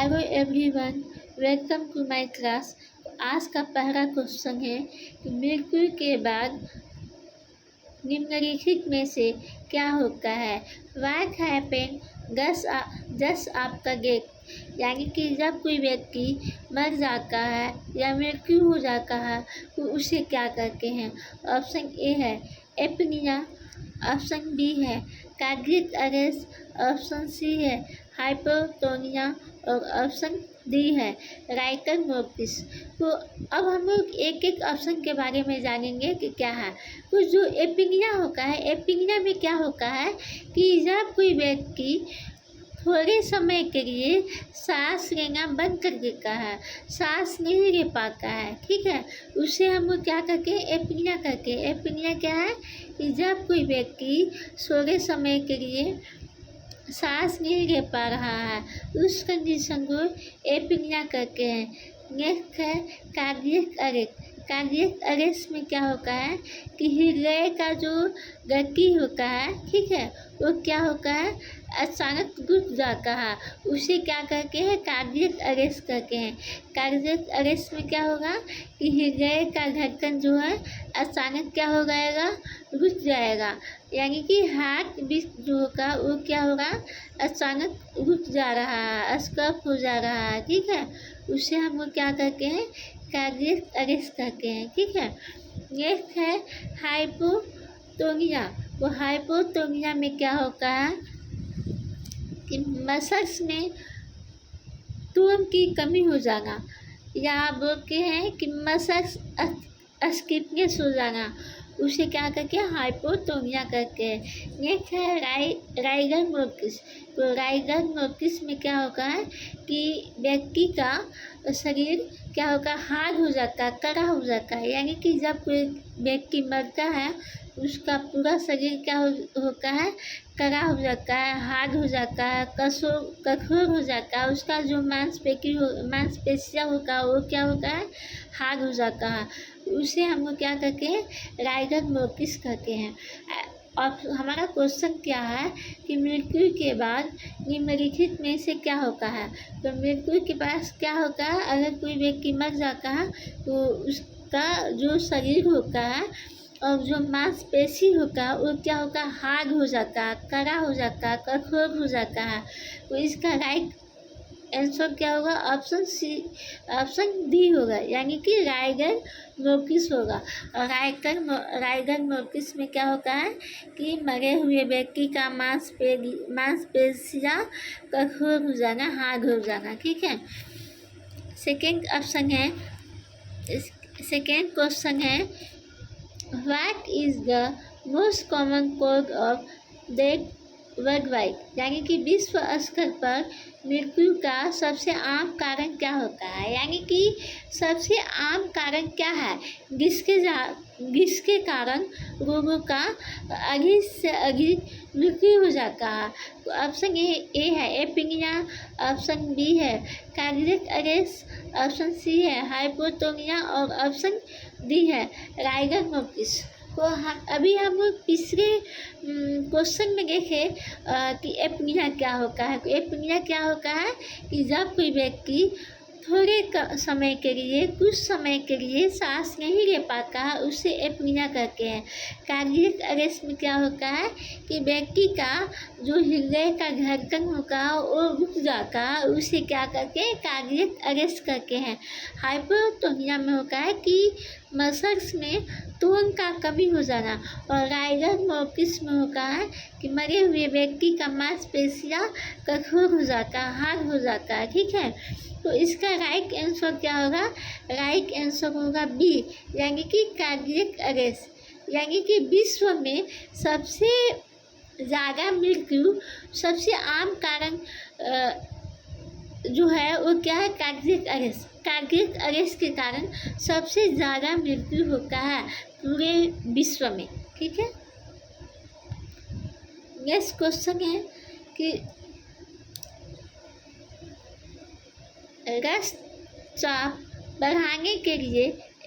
Hello everyone, welcome to my class. आज का पहला क्वेश्चन है कि मृत्यु के बाद निम्नलिखित में से क्या होता है। What happen just after death, यानी कि जब कोई व्यक्ति मर जाता है या मृत्यु हो जाता है तो उसे क्या कहते हैं। ऑप्शन ए है एपनिया, ऑप्शन बी है कार्डियक अरेस्ट, ऑप्शन सी है हाइपोटोनिया और ऑप्शन डी है राइटर मोर्टिस। तो अब हम लोग एक एक ऑप्शन के बारे में जानेंगे कि क्या है। तो जो एपिनिया होता है, एपिनिया में क्या होता है कि जब कोई व्यक्ति थोड़े समय के लिए सांस लेना बंद कर देता है, सांस नहीं ले पाता है, ठीक है, उसे हम लोग क्या करके एपिनिया करके। एपिनिया क्या है कि जब कोई व्यक्ति थोड़े समय के लिए सांस नहीं ले पा रहा है, उस कंडीशन को एपिनिया करके हैं। नेक्स्ट है कार्डियक अरेस्ट। कार्डियक अरेस्ट में क्या होता है कि हृदय का जो गति होता है, ठीक है, वो क्या होता है अचानक रुक जाता है, उसे क्या करके है कार्डियक अरेस्ट करके हैं। कार्डियक अरेस्ट में क्या होगा कि हृदय का धड़कन जो है अचानक क्या हो जाएगा, रुक जाएगा, यानी कि हार्ट बीट जो होगा वो क्या होगा अचानक रुक जा रहा है, स्टॉप हो जा रहा है, ठीक है, उसे हम लोग क्या करके हैं कार्डियक अरेस्ट करके हैं, ठीक है। नेक्स्ट है हाइपोटोनिया। वो हाइपोटोनिया में क्या होता है कि मसल्स में टोन की कमी हो जाना, या बोलते हैं कि मसल्स स्टिफनेस हो जाना, उसे क्या करके हाइपोटोनिया करके हैं। नेक्स्ट है राइगर मोर्टिस। तो राइगर मोर्टिस में क्या होगा है कि व्यक्ति का शरीर क्या होगा हार्ड हो जाता है, कड़ा हो जाता है, यानी कि जब कोई व्यक्ति मरता है उसका पूरा शरीर क्या होता है कड़ा हो जाता है, हार्ड हो जाता है, कठोर हो जाता है, उसका जो मांसपेशियाँ होता है वो क्या होता है हार्ड हो जाता है, उसे हम लोग क्या करके हैं राइगर मोर्टिस कहते हैं। और हमारा क्वेश्चन क्या है कि मृत्यु के बाद निम्नलिखित में से क्या होता है। तो मृत्यु के पास क्या होता है, अगर कोई व्यक्ति मर जाता है तो उसका जो शरीर होता है और जो मांसपेशी होता है वो क्या होता है हार्ड हो जाता है, कड़ा हो जाता है, कठोर हो जाता है। तो इसका राइट आंसर क्या होगा ऑप्शन सी, ऑप्शन डी होगा, यानी कि राइगर मोर्टिस होगा। और राइगर मोर्टिस में क्या होता है कि मरे हुए व्यक्ति का मांसपेशियाँ कठोर हो जाना, हार्ड हो जाना, ठीक है। सेकेंड क्वेश्चन है what is the most common cause of death worldwide, यानी कि विश्व स्तर पर मृत्यु का सबसे आम कारण क्या होता है, यानी कि सबसे आम कारण क्या है जिसके कारण लोगों का अधिक से अधिक मृत्यु हो जाता है। तो ऑप्शन ए है एपिनिया, ऑप्शन बी है कार्डियक अरेस्ट, ऑप्शन सी है हाइपोटोनिया और ऑप्शन डी है राइगर मोर्टिस। तो हम लोग पिछले क्वेश्चन में देखे कि एपनिया क्या होता है। तो एपनिया क्या होता है कि जब कोई व्यक्ति थोड़े समय के लिए कुछ समय के लिए सांस नहीं ले पाता है उसे एपनिया कहते हैं। कार्डियक अरेस्ट में क्या होता है कि व्यक्ति का जो हृदय का धड़कन होता है वो रुक जाता है, उसे क्या करके कार्डियक अरेस्ट करके हैं। हाइपोटोनिया में होता है कि मसल्स में टोन का कमी हो जाना। और राइगर मोर्टिस में होता है कि मरे हुए व्यक्ति का मांसपेशियाँ कठोर हो जाता है, हार्ड हो जाता है, ठीक है। तो इसका राइट आंसर क्या होगा, राइट आंसर होगा बी, यानी कि कार्डियक अरेस्ट, यानी कि विश्व में सबसे ज़्यादा मृत्यु सबसे आम कारण जो है वो क्या है कार्डियक अरेस्ट। कार्डियक अरेस्ट के कारण सबसे ज़्यादा मृत्यु होता है पूरे विश्व में, ठीक है। नेक्स्ट क्वेश्चन है कि रक्तचाप बढ़ाने के लिए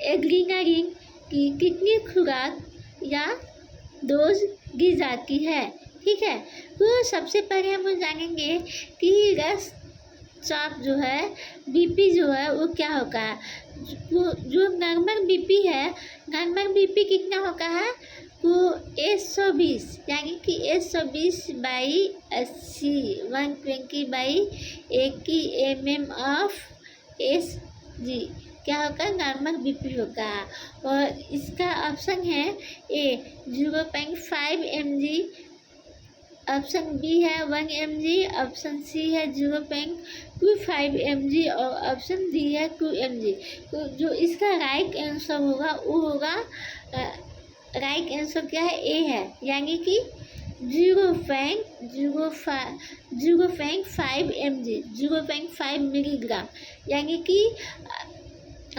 एड्रेनालिन की कितनी खुराक या डोज दी जाती है, ठीक है। तो सबसे पहले हम जानेंगे कि चाप जो है बीपी जो है वो क्या होगा है, जो नॉर्मल बीपी है, नॉर्मल बीपी कितना होगा है वो 120, यानी कि 120/80 120/80 mm ऑफ एस जी क्या होगा, नॉर्मल बीपी होगा। और इसका ऑप्शन है ए 0.5 mg, ऑप्शन बी है 1 mg, ऑप्शन सी है 0.25 mg और ऑप्शन डी है 2 mg। तो जो इसका राइट आंसर होगा वो होगा, राइट आंसर क्या है, ए है, यानी कि 0.05 mg, 0.5 मिलीग्राम, यानी कि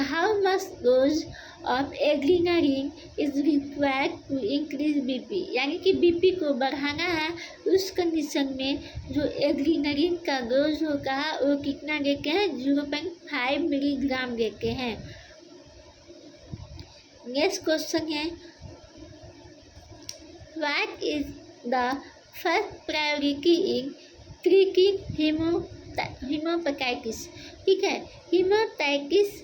how much dose of adrenaline is required to increase BP, यानी कि बीपी को बढ़ाना है उस कंडीशन में जो एड्रेनालिन का डोज होगा वो कितना देते हैं, 0.5 मिलीग्राम देते हैं। नेक्स्ट क्वेश्चन है, what is the first priority in treating haemoptysis. ठीक है, हेमोपेटाइटिस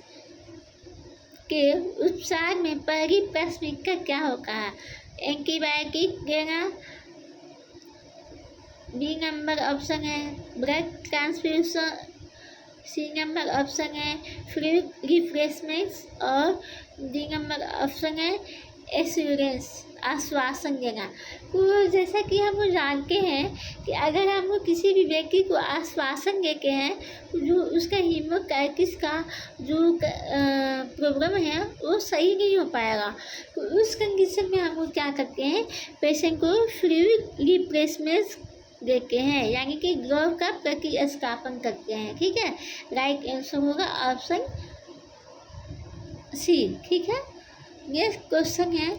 के उपचार में पहली प्राथमिकता क्या होगा है, एंटीबायोटिक देना, बी नंबर ऑप्शन है blood transfusion, C number option है फ्लूइड रिफ्रेशमेंट्स और डी नंबर ऑप्शन है एश्योरेंस, आश्वासन देना। तो जैसा कि हम जानते हैं कि अगर हम किसी भी व्यक्ति को आश्वासन देते हैं जो उसका हेमोपेटाइटिस का जो प्रॉब्लम है वो सही नहीं हो पाएगा। तो उस कंडीशन में हम क्या करते हैं, पेशेंट को फ्लूइड रिफ्रेशमेंट्स देते हैं, यानी कि द्रव का प्रतिस्थापन करते हैं। ठीक है, राइट आंसर होगा ऑप्शन सी। ठीक है, नेक्स्ट क्वेश्चन है,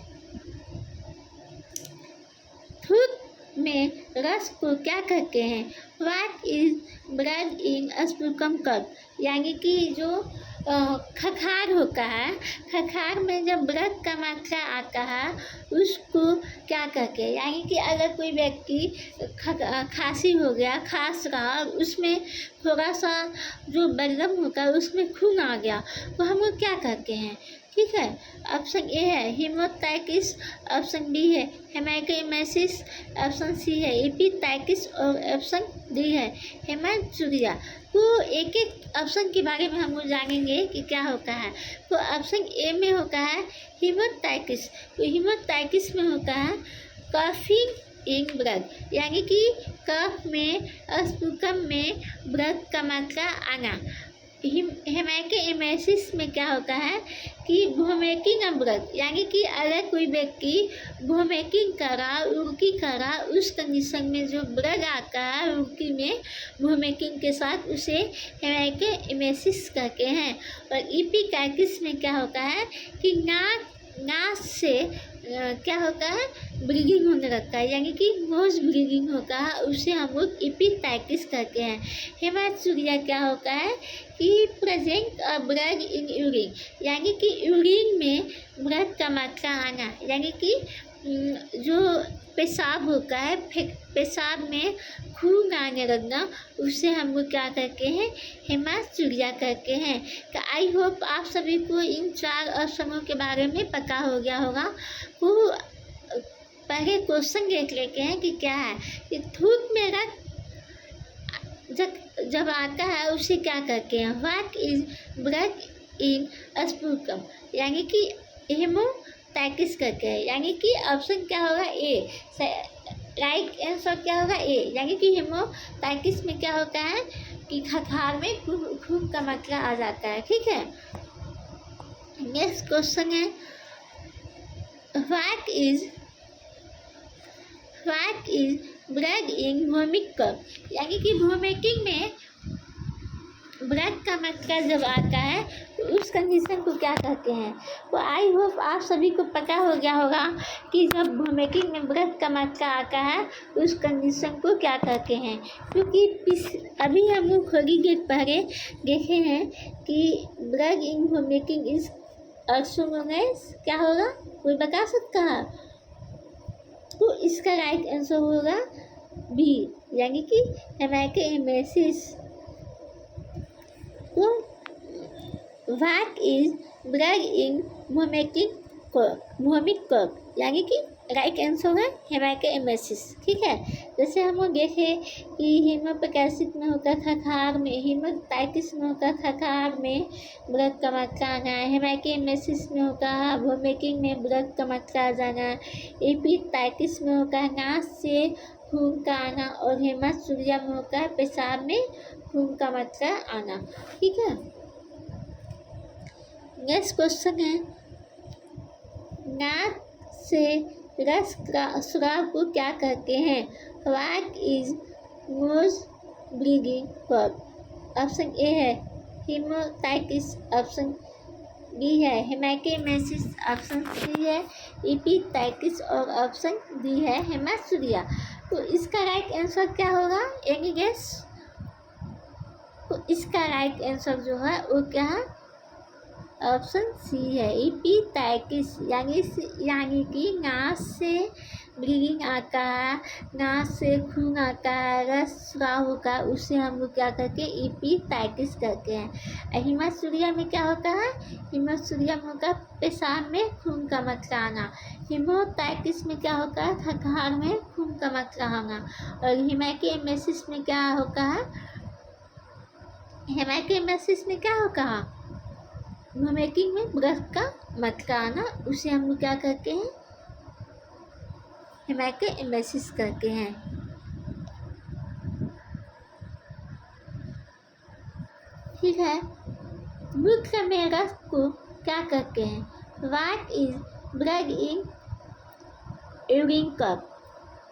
थूक में रस को क्या कहते हैं, what is blood in sputum cup, यानी कि जो खखार होता है, खखार में जब ब्लड का मात्रा आता है उसको क्या कहते हैं, यानी कि अगर कोई व्यक्ति खांसी हो गया, खांस रहा, उसमें थोड़ा सा जो बलगम होता है उसमें खून आ गया तो हम लोग क्या कहते हैं। ठीक है, ऑप्शन ए है हेमोपेटाइटिस, ऑप्शन बी है हेमाटोमेसिस, ऑप्शन सी है एपिटाइटिस और ऑप्शन डी है हेमाटूरिया। तो एक एक ऑप्शन के बारे में हम लोग जानेंगे कि क्या होता है। तो ऑप्शन ए में होता है हेमोपेटाइटिस, तो हेमोपेटाइटिस में होता है कफिंग इन ब्लड, यानी कि कफ में स्पूकम में ब्लड का मात्रा आना। हेमाटोमेसिस में क्या होता है कि वोमिटिंग ऑफ ब्लड, यानी कि अगर कोई व्यक्ति वोमिटिंग करा, उल्टी करा, उस कंडीशन में जो ब्लड आता है उल्टी में वोमिटिंग के साथ उसे हेमाटोमेसिस कहते हैं। और एपिटाइटिस में क्या होता है कि नाक से क्या होता है, ब्लीडिंग होने लगता है, यानी कि नोज ब्लीडिंग होता है, उसे हम लोग एपिटाइटिस कहते हैं। हेमाटूरिया क्या होता है कि प्रेजेंट ब्लड इन यूरिन, यानी कि यूरिन में ब्लड का मात्रा आना, यानी कि जो पेशाब होता है, पेशाब में खून आने लगना, उससे हम लोग क्या करते हैं, हेमाटूरिया करते हैं। तो आई होप आप सभी को इन चार ऑप्शनों के बारे में पता हो गया होगा। तो पहले क्वेश्चन देख लेते हैं कि क्या है कि थूक में रक्त जब आता है उसे क्या कहते हैं, व्हाट इज ब्लड इन स्पूकम, यानी कि हेमोपेटाइटिस कहते हैं, यानी कि ऑप्शन क्या होगा ए, राइट आंसर क्या होगा ए, यानी कि हेमोपेटाइटिस में क्या होता है कि खखार में खून का मात्रा आ जाता है। ठीक है, नेक्स्ट क्वेश्चन है, what is blood in vomit cup, यानी कि वोमिटिंग में ब्लड का मात्रा जब आता है तो उस कंडीशन को क्या कहते हैं। तो आई होप आप सभी को पता हो गया होगा कि जब वोमिटिंग में ब्लड का मात्रा आता है उस कंडीशन को क्या कहते हैं, क्योंकि अभी हम लोग थोड़ी देर पहले देखे हैं कि blood in vomiting is also known as क्या होगा, कोई बता सकता है। तो इसका राइट आंसर होगा बी, यानी कि haematemesis. What is blood in मोहमिक कर्व, यानी कि राइट आंसर है हेमाइकेमेसिस। ठीक है, जैसे हम लोग देखे कि हीमोपेक एसिड में होता था खार में, हीमोटाइटिस में होता था खार में ब्लड का मात्रा आना, हेमाइकेमेसिस में होता है वोमिटिंग में ब्लड का मात्रा आ जाना, एपिटाइटिस में होता है नाक से खून का आना, और हेमाटूरिया में होता है पेशाब में खून का मात्रा आना। ठीक है, नेक्स्ट क्वेश्चन है, नाक से रस स्राव को क्या कहते हैं? What is nose bleeding curve? Option A है हीमोटाइटिस, ऑप्शन बी है हेमाइकेमेसिस, ऑप्शन सी है एपिटाइटिस और ऑप्शन डी है हेमाटूरिया। तो इसका राइट आंसर क्या होगा? Any guess? तो इसका राइट आंसर जो है वो क्या है? ऑप्शन सी है एपिटाइटिस, यानी कि नाक से ब्लीडिंग आता है, नाक से खून आता है, रस स्राव होगा, उससे हम लोग क्या करके एपिटाइटिस करते हैं। हेमाटूरिया में क्या होता है? हेमाटूरिया में होगा पेशाब में खून का मात्रा आना, हेमोटाइटिस में क्या होता है? थकान में खून का मात्रा आना, और हेमाइकेमेसिस में क्या होता है? हेमाइकेमेसिस में क्या होगा? वोमिटिंग में ब्लड का मात्रा आना, उसे हम लोग क्या करते हैं? हेमाइकेमेसिस करते हैं। ठीक है, मूत्र में रस को क्या करते हैं? What is blood in urine curve?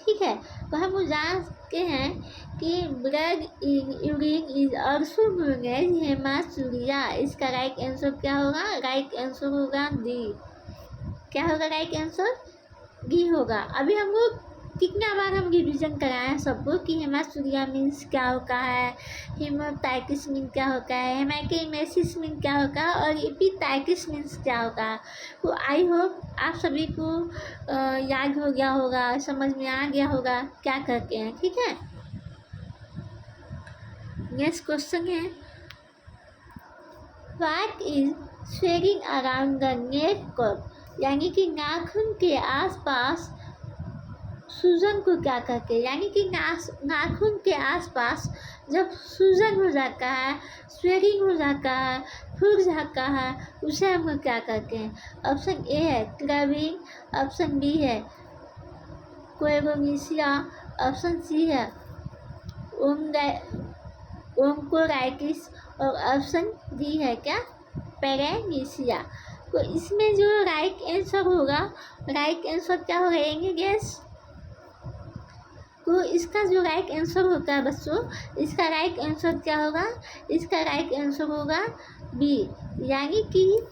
ठीक है, तो हम जानते हैं कि blood in urine is also known as haematuria. इसका राइट आंसर क्या होगा? राइट आंसर होगा डी। क्या होगा राइट आंसर? डी होगा। अभी हम लोग कितना बार हम रिविजन कराए हैं सबको कि हेमाटूरिया मीन्स क्या होता है, हेमोटाइटिस मीन्स क्या होता है, हेमाइकेमेसिस मीन्स क्या होता है, और एपिटाइटिस मीन्स क्या होता है। तो आई होप आप सभी को याद हो गया होगा, समझ में आ गया होगा क्या करते हैं। ठीक है, नेक्स्ट क्वेश्चन है, what is swelling around the neck curve? यानी कि नाखून के आसपास सूजन को क्या कहते हैं? यानी कि नाखून के आसपास जब सूजन हो जाता है, स्वेलिंग हो जाता है, फूल जाता है, उसे हम क्या कहते हैं? ऑप्शन ए है क्लबिंग, ऑप्शन बी है कोएगोनिसिया, ऑप्शन सी है ओंकोराइटिस, और ऑप्शन डी है क्या? पैरेनिसिया। तो इसमें जो राइट आंसर होगा, राइट आंसर क्या होगा? एंगे गेस? तो इसका जो राइट आंसर होता है बच्चों, इसका राइट आंसर क्या होगा? इसका राइट आंसर होगा बी, यानी कि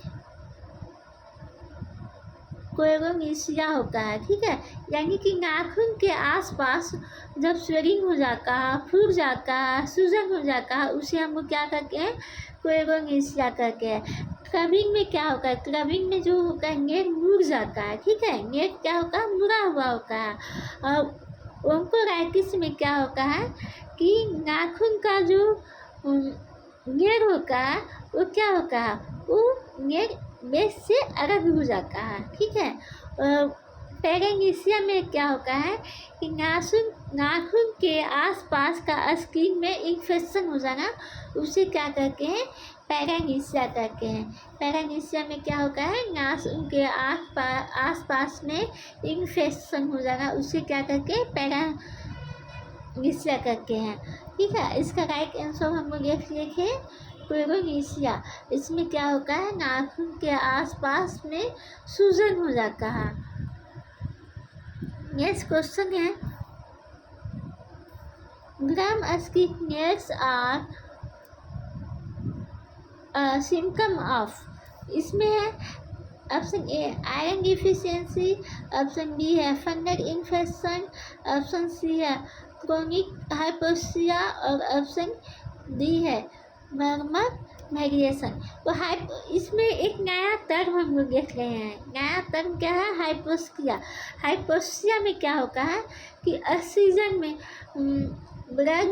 कोएगोनिसिया होता है। ठीक है, यानी कि नाखून के आसपास जब स्वेलिंग हो जाता है, फूल जाता है, सूजन हो जाता है, उसे हम क्या करते हैं? कोएगोनिसिया करते हैं। क्लबिंग में क्या होता है? क्लबिंग में जो होता है नेक मुड़ जाता है। ठीक है, नेक क्या होता है? मुड़ा हुआ होता है। और ओंकोराइटिस में क्या होता है कि नाखून का जो नेर होता है वो क्या होता है? वो नेर बेस से अलग हो जाता है। ठीक है, पैरेनिसिया में क्या होता है कि नाखून के आसपास का स्किन में इन्फेक्शन हो जाना, उसे क्या करते हैं? पैरेनिसिया कहते हैं। पैरेनिसिया में क्या होता है? नाखून के आसपास में इन्फेक्शन हो जाना, उसे क्या करके पैरेनिसिया कहते हैं। ठीक है, इसका राइट आंसर हम लोग देखे कोएगोनिसिया। इसमें क्या होता है? नाखून के आसपास में सूजन हो जाता है। नेक्स्ट क्वेश्चन है, gram skinness are symptom of? इसमें है option A iron deficiency, option B है फंगल इन्फेक्शन, ऑप्शन सी है क्रोनिक हाइपोक्सिया, और ऑप्शन डी है मर्मर वेरिएशन। तो इसमें एक नया टर्म हम लोग देख रहे हैं। नया टर्म क्या है? हाइपोक्सिया। हाइपोक्सिया में क्या होता है कि ऑक्सीजन में ब्लड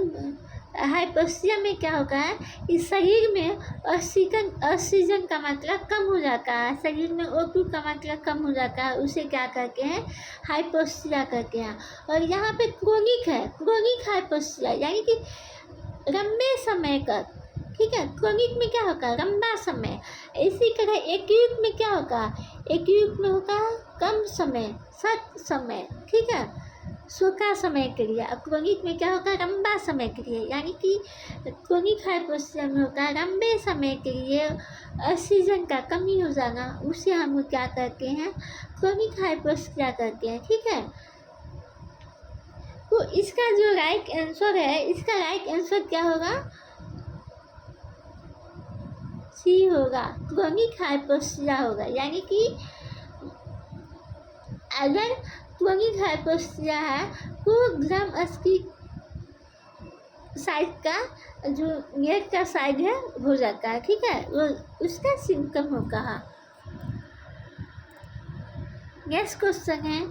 हाइपोक्सिया में क्या होता है, इस शरीर में ऑक्सीजन का मात्रा कम हो जाता है, शरीर में O2 का मात्रा कम हो जाता है, उसे क्या कहते हैं, हाइपोक्सिया कहते हैं। और यहाँ पे क्रोनिक है, क्रोनिक हाइपोक्सिया यानी कि लंबे समय तक, ठीक है। क्रोनिक में क्या होगा, लंबा समय। इसी तरह एक्यूट में क्या होगा, एक्यूट में होगा कम समय, सत समय, ठीक है, सूखा समय के लिए। अब क्रोनिक में क्या होगा, लंबा समय के लिए, यानी कि क्रोनिक हाइपोक्सिया में होगा लंबे समय के लिए ऑक्सीजन का कमी हो जाना, उसे हम क्या कहते हैं, क्रोनिक हाइपोक्सिया कहते हैं, ठीक है। तो इसका जो राइट आंसर है, इसका राइट आंसर क्या होगा, सी होगा, क्रोनिक हाइपोक्सिया होगा। यानी कि अगर क्रोनिक हाइपोक्सिया है तो ग्राम अस्की साइड का जो नेट का साइड है हो जाता है, ठीक है, वो उसका सिम्टम होगा। नेक्स्ट क्वेश्चन है,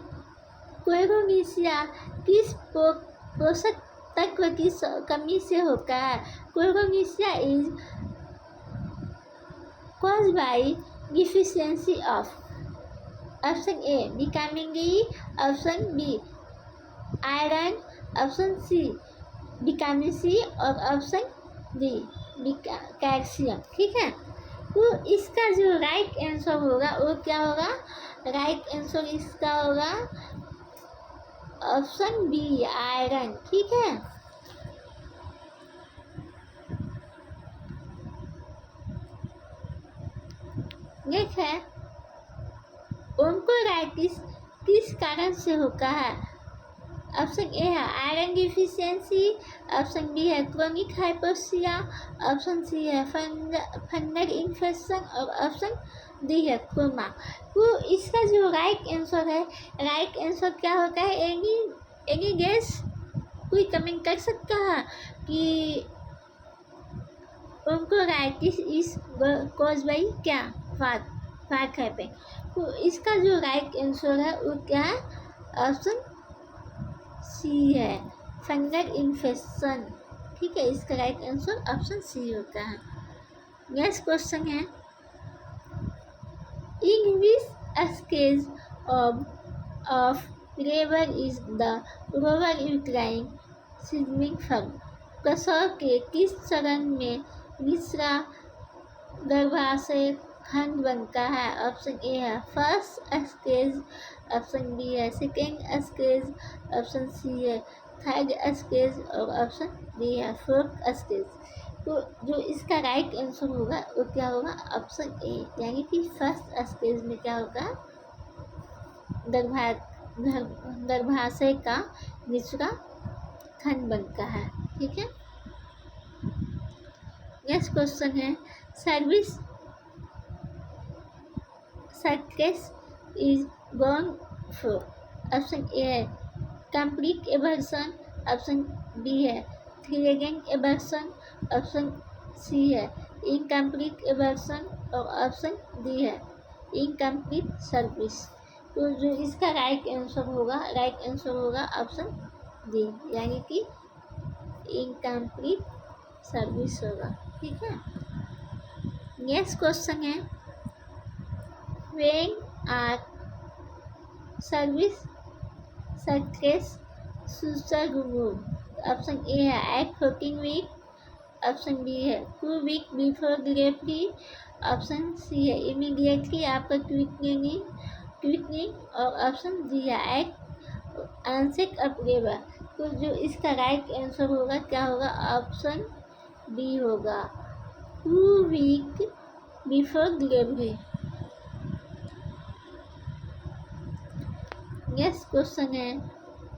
क्लोरोमीसिया किस पोषक तत्व की कमी से होता है। क्लोरोमीसिया is caused by deficiency of option A vitamin D, option B iron, option C vitamin C और ऑप्शन डी कैल्शियम, ठीक है। तो इसका जो राइट आंसर होगा वो क्या होगा, राइट आंसर इसका होगा ऑप्शन बी आयरन, ठीक है। नेक्स्ट है, ओंकोलाइटिस किस कारण से होता है। ऑप्शन ए है आयरन डिफिशियंसी, ऑप्शन बी है क्रोनिक हाइपोक्सिया, ऑप्शन सी है फंगल इन्फेक्शन और ऑप्शन डी है कोमा। तो इसका जो राइट आंसर है, राइट आंसर क्या होता है, एनी गेस, कोई कमेंट कर सकता है कि ओंकोलाइटिस इज कॉज बाई क्या, फाट है पे। तो इसका जो राइट आंसर है वो क्या है, ऑप्शन सी है फंगल इन्फेक्शन, ठीक है। इसका राइट आंसर ऑप्शन सी होता है। नेक्स्ट क्वेश्चन है, in which stage of labour is the lower uterine segment firm. प्रसव के किस चरण में निचला गर्भाशय खंड बनता है। ऑप्शन ए है फर्स्ट स्टेज, ऑप्शन बी है सेकेंड स्टेज, ऑप्शन सी है थर्ड स्टेज और ऑप्शन डी है फोर्थ स्टेज। तो जो इसका राइट आंसर होगा वो क्या होगा, ऑप्शन ए, यानी कि फर्स्ट स्टेज में क्या होगा, गर्भाशय का निचला खंड बनता है, ठीक है। नेक्स्ट क्वेश्चन है, service success is gone for. Option A है कंप्लीट एवर्सन, ऑप्शन बी है थ्रेगेंट एवर्सन, ऑप्शन सी है इनकम्प्लीट एवर्सन और ऑप्शन डी है इनकम्प्लीट सर्विस। तो जो इसका राइट आंसर होगा ऑप्शन डी, यानी कि इनकम्प्लीट सर्विस होगा, ठीक है। नेक्स्ट क्वेश्चन है, when are service success sutures remove. Option A है एट 14 वीक, ऑप्शन बी है 2 week before delivery, option C है इमीडिएटली आफ्टर क्विकनिंग और ऑप्शन डी है एट ऑनसेट ऑफ लेबर। तो जो इसका राइट आंसर होगा क्या होगा, ऑप्शन बी होगा 2 week before delivery. Next question है,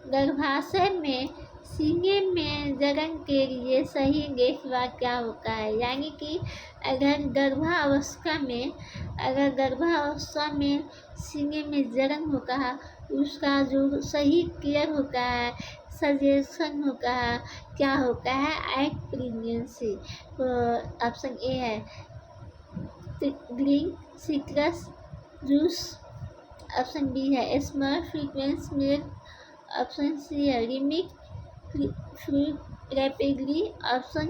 गर्भाशय में सीने में जलन के लिए सही देखभाल क्या होता है। यानी कि अगर गर्भावस्था में सीने में जलन होता है, उसका जो सही केयर होता है, सजेशन होता है, क्या होता है, एट प्रेगनेंसी। ऑप्शन ए है drink citrus juice, option B है small frequent milk, option C है limit fruit rapidly, option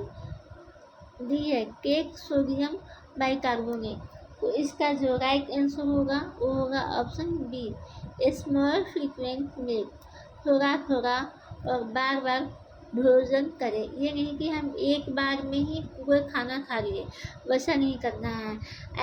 D है केक सोडियम बाइकार्बोनेट। तो इसका जो राइट आंसर होगा वो होगा option B small frequent meal, थोड़ा थोड़ा और बार बार भोजन करें। ये नहीं कि हम एक बार में ही पूरा खाना खा लिए, वैसा नहीं करना है।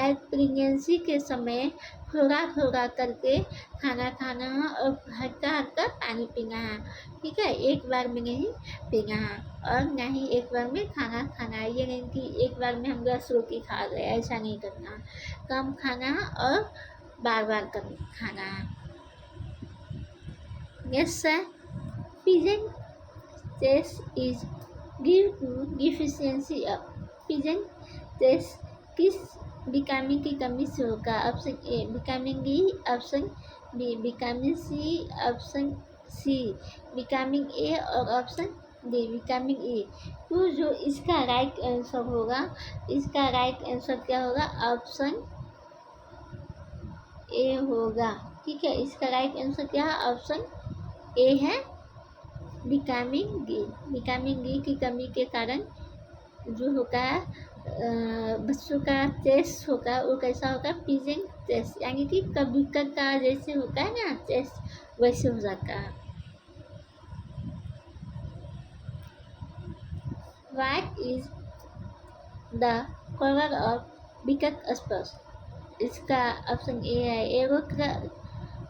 एज प्रेगनेंसी के समय थोड़ा थोड़ा करके खाना खाना है और हल्का हल्का पानी पीना है, ठीक है। एक बार में नहीं पीना है और ना ही एक बार में खाना खाना है। ये नहीं कि एक बार में हम 10 रोटी खा गए, ऐसा नहीं करना है। कम खाना है और बार बार खाना है। Yes sir, pigeon test is give to deficiency of. Pigeon test किस विटामिन की कमी से होगा? Option A vitamin D, option B vitamin C, option C vitamin A और ऑप्शन डी विटामिन ई। तो जो इसका राइट आंसर होगा, इसका राइट आंसर क्या होगा? ऑप्शन ए होगा, ठीक है। इसका राइट आंसर क्या है? ऑप्शन ए है विटामिन डी। विटामिन डी की कमी के कारण जो होता है बच्चों का टेस्ट होगा वो कैसा होगा? पिजिंग टेस्ट, यानी कि कबूतर का जैसे होता है ना टेस्ट, वैसे हो जाता है। What is the colour of बिकट स्पर्श? इसका ऑप्शन ए है एरो कलर,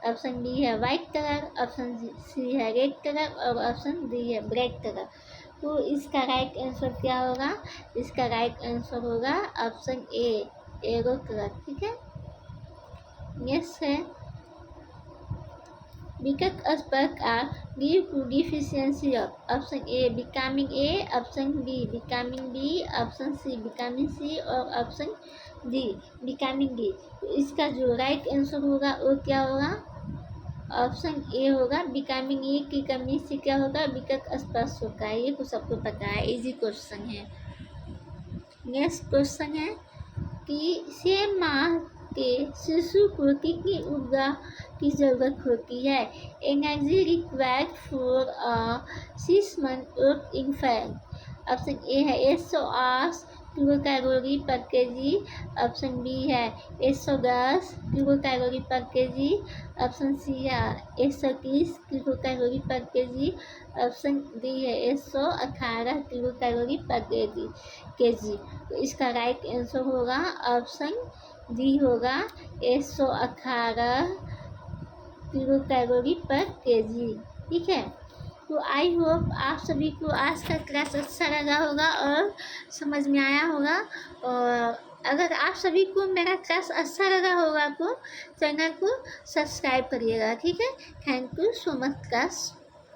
ऑप्शन बी है वाइट कलर, ऑप्शन सी है रेड कलर और ऑप्शन डी है ब्लैक कलर। तो इसका राइट आंसर क्या होगा? इसका राइट आंसर होगा ऑप्शन ए एरो कलर, ठीक है। यस है बिकट spots are due to deficiency of. Option A vitamin A, option B vitamin B, option C vitamin C और ऑप्शन डी विटामिन डी। तो इसका जो राइट आंसर होगा वो क्या होगा? ऑप्शन ए होगा विटामिन ई की कमी से क्या होगा? बिकट स्पर्श होता है। ये तो सबको पता है, इजी क्वेश्चन है। नेक्स्ट क्वेश्चन है कि 6 माह के शिशु को कितनी ऊर्जा की जरूरत होती है? Energy required for a 6 month old infant। Option A है 108 किलो कैलोरी पर केजी, ऑप्शन बी है 110 किलो कैलोरी पर केजी, ऑप्शन सी है 130 किलो कैलोरी पर केजी, ऑप्शन डी है 118 किलो कैलोरी पर केजी। तो इसका राइट आंसर होगा ऑप्शन डी होगा 118 किलो कैलोरी पर केजी, ठीक है। तो आई होप आप सभी को आज का क्लास अच्छा लगा होगा और समझ में आया होगा। और अगर आप सभी को मेरा क्लास अच्छा लगा होगा तो चैनल को सब्सक्राइब करिएगा, ठीक है। Thank you so much class.